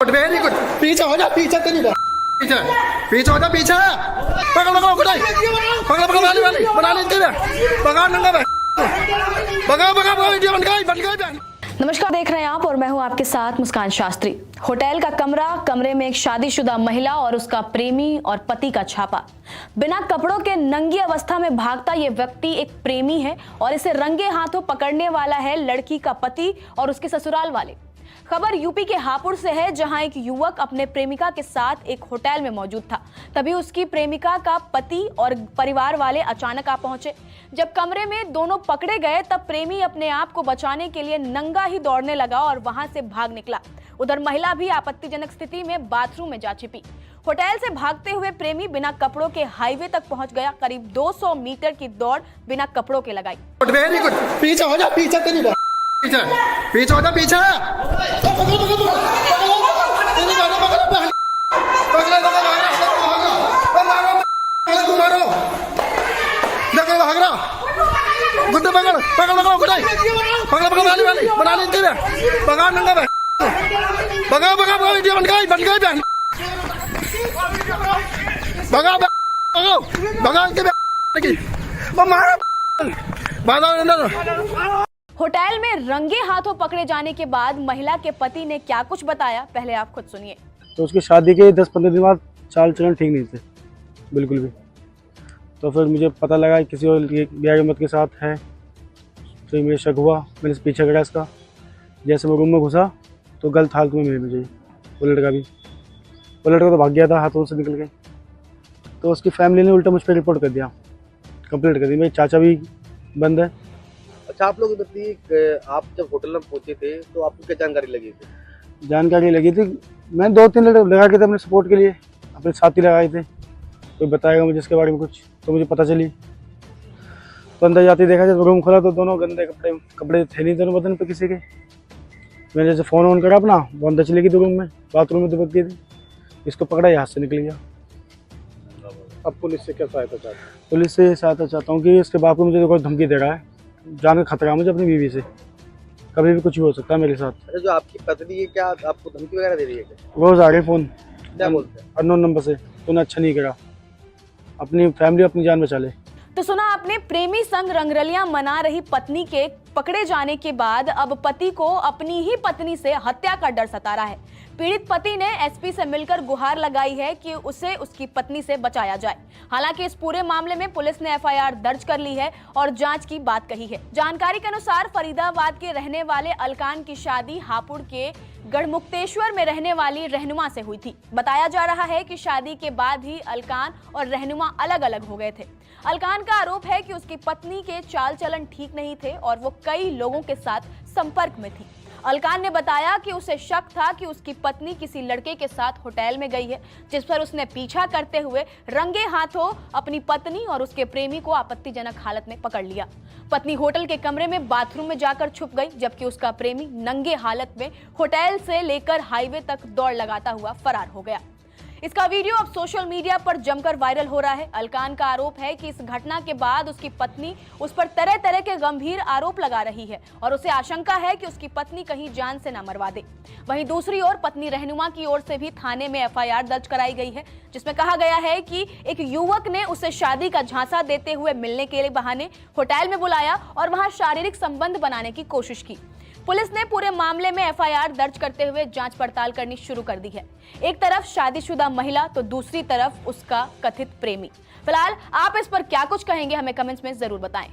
Very good. पीछे हो जा, पीछे तो नहीं रहा। पीछे पीछे हो जा, पीछे पकड़ पकड़ पकड़ पकड़ पकड़ वाली वाली बना लेते हैं। पकड़ नंगा पकड़ पकड़ पकड़ इंडिया बन गई। नमस्कार, देख रहे हैं आप और मैं हूं आपके साथ मुस्कान शास्त्री। होटल का कमरे में एक शादीशुदा महिला और उसका प्रेमी और पति का छापा। बिना कपड़ों के नंगी अवस्था में भागता ये व्यक्ति एक प्रेमी है और इसे रंगे हाथों पकड़ने वाला है लड़की का पति और उसके ससुराल वाले। खबर यूपी के हापुड़ से है, जहां एक युवक अपने प्रेमिका के साथ एक होटल में मौजूद था। तभी उसकी प्रेमिका का पति और परिवार वाले अचानक आ पहुंचे। जब कमरे में दोनों पकड़े गए तब प्रेमी अपने आप को बचाने के लिए नंगा ही दौड़ने लगा और वहां से भाग निकला। उधर महिला भी आपत्तिजनक स्थिति में बाथरूम में जा छिपी। होटल से भागते हुए प्रेमी बिना कपड़ों के हाईवे तक पहुंच गया। करीब 200 मीटर की दौड़ बिना कपड़ों के लगाई। Very good. पीछे हो जा, पीछे तो नहीं रहा। पीछे पीछे हो जा, पीछे गुड्डे पकड़ पकड़ पकड़ पकड़ पकड़ वाली वाली बना लेते हैं। पकड़ नंगा पकड़ पकड़ पकड़ इंडिया बन गई बहन। भगा होटल में रंगे हाथों पकड़े जाने के बाद महिला के पति ने क्या कुछ बताया, पहले आप खुद सुनिए। तो उसकी शादी के 10-15 दिन बाद चाल चलन ठीक नहीं थे बिल्कुल भी। तो फिर मुझे पता लगा कि किसी और बेगमत के साथ है। तो मुझे शक हुआ, मैंने पीछे करा इसका। जैसे मैं रूम में घुसा तो गलत हालत में मिले मुझे वो लड़का भी। वो लड़का तो भाग गया था, हाथों से निकल गए। तो उसकी फैमिली ने उल्टा मुझ पर रिपोर्ट कर दिया, कंप्लेंट कर दी। मेरे चाचा भी बंद है। अच्छा, आप लोग बताइए, आप जब होटल में पहुंचे थे तो आपको क्या जानकारी लगी थी? जानकारी लगी थी, मैं 2-3 लड़के लगा के थे अपने सपोर्ट के लिए, अपने साथी लगाए थे। कोई बताएगा मुझे इसके बारे में कुछ, तो मुझे पता चली। तो अंदर जाते देखा, जब रूम खोला तो दोनों गंदे कपड़े थे नहीं दोनों बदन पे किसी के। मैंने जैसे फ़ोन ऑन करा अपना, वो अंदर चली गई तो रूम में, बाथरूम में दुबक गई थी। इसको पकड़ा, यहाँ से निकल गया। अब पुलिस से क्या सहायता चाहते हैं? पुलिस से सहायता चाहता हूँ कि इसके बाप को मुझे कोई धमकी दे रहा है, जान का खतरा है मुझे अपनी बीवी से। कभी भी कुछ भी हो सकता है मेरे साथ। अच्छा, जो आपकी पत्नी है क्या आपको धमकी वगैरह दे रही है क्या? रोज आ रहे फ़ोन, क्या बोलते हैं? अननोन नंबर से। तूने अच्छा नहीं करा, अपनी फैमिली अपनी जान बचा ले। तो सुना आपने, प्रेमी संग रंगरलियां मना रही पत्नी के पकड़े जाने के बाद अब पति को अपनी ही पत्नी से हत्या का डर सता रहा है। पीड़ित पति ने एसपी से मिलकर गुहार लगाई है कि उसे उसकी पत्नी से बचाया जाए। हालांकि इस पूरे मामले में पुलिस ने एफआईआर दर्ज कर ली है और जांच की बात कही है। जानकारी के अनुसार फरीदाबाद के रहने वाले अलकान की शादी हापुड़ के गढ़मुक्तेश्वर में रहने वाली रहनुमा से हुई थी। बताया जा रहा है कि शादी के बाद ही अलकान और रहनुमा अलग अलग हो गए थे। अलकान का आरोप है कि उसकी पत्नी के चाल चलन ठीक नहीं थे और वो कई लोगों के साथ संपर्क में थी। अलकान ने बताया कि उसे शक था कि उसकी पत्नी किसी लड़के के साथ होटल में गई है, जिस पर उसने पीछा करते हुए रंगे हाथों अपनी पत्नी और उसके प्रेमी को आपत्तिजनक हालत में पकड़ लिया। पत्नी होटल के कमरे में बाथरूम में जाकर छुप गई, जबकि उसका प्रेमी नंगे हालत में होटल से लेकर हाईवे तक दौड़ लगाता हुआ फरार हो गया। इसका वीडियो अब सोशल मीडिया पर जमकर वायरल हो रहा है। अलकान का आरोप है कि इस घटना के बाद उसकी पत्नी उस पर तरह तरह के गंभीर आरोप लगा रही है और उसे आशंका है कि उसकी पत्नी कहीं जान से न मरवा दे। वहीं दूसरी ओर पत्नी रहनुमा की ओर से भी थाने में एफआईआर दर्ज कराई गई है, जिसमें कहा गया है कि एक युवक ने उसे शादी का झांसा देते हुए मिलने के बहाने होटल में बुलाया और वहां शारीरिक संबंध बनाने की कोशिश की। पुलिस ने पूरे मामले में एफआईआर दर्ज करते हुए जांच पड़ताल करनी शुरू कर दी है। एक तरफ शादीशुदा महिला तो दूसरी तरफ उसका कथित प्रेमी। फिलहाल आप इस पर क्या कुछ कहेंगे, हमें कमेंट्स में जरूर बताएं।